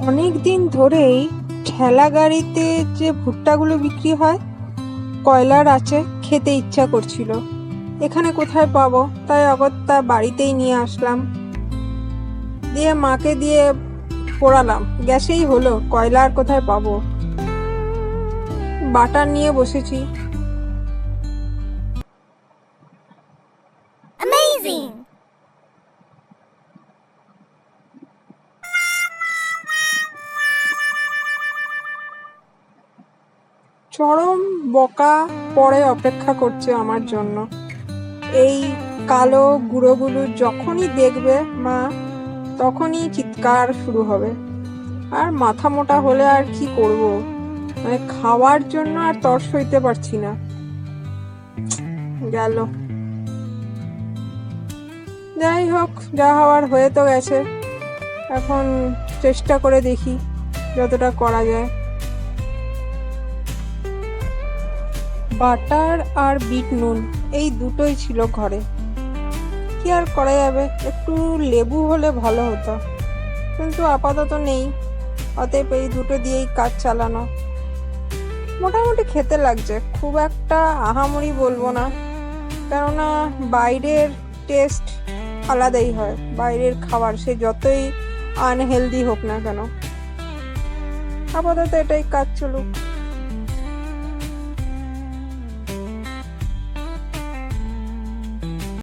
অনেক দিন ধরেই ঠেলা গাড়িতে যে ভুট্টাগুলো বিক্রি হয়, কয়লার আছে, খেতে ইচ্ছা করছিল। এখানে কোথায় পাবো, তাই অগত্যা বাড়িতেই নিয়ে আসলাম, দিয়ে মাকে দিয়ে পোড়ালাম। গ্যাসেই হলো, কয়লা আর কোথায় পাবো। বাটার নিয়ে বসেছি। Amazing! চরম বকা পরে অপেক্ষা করছে আমার জন্য। এই কালো গুঁড়োগুলো যখনই দেখবে মা, তখনই চিৎকার শুরু হবে। আর মাথা মোটা হলে আর কি করব, মানে খাওয়ার জন্য আর তর সইতে পারছি না। গেল, যাই হোক, যা হওয়ার হয়ে তো গেছে। এখন চেষ্টা করে দেখি যতটা করা যায়। বাটার আর বিট নুন এই দুটোই ছিল ঘরে, কি আর করা যাবে। একটু লেবু হলে ভালো হতো, কিন্তু আপাতত নেই। অতএব এই দুটো দিয়েই কাজ চালানো। মোটামুটি খেতে লাগছে, খুব একটা আহামরি বলবো না, কেননা বাইরের টেস্ট আলাদাই হয়। বাইরের খাবার সে যতই আনহেলদি হোক না কেন, আপাতত এটাই কাজ চলুক।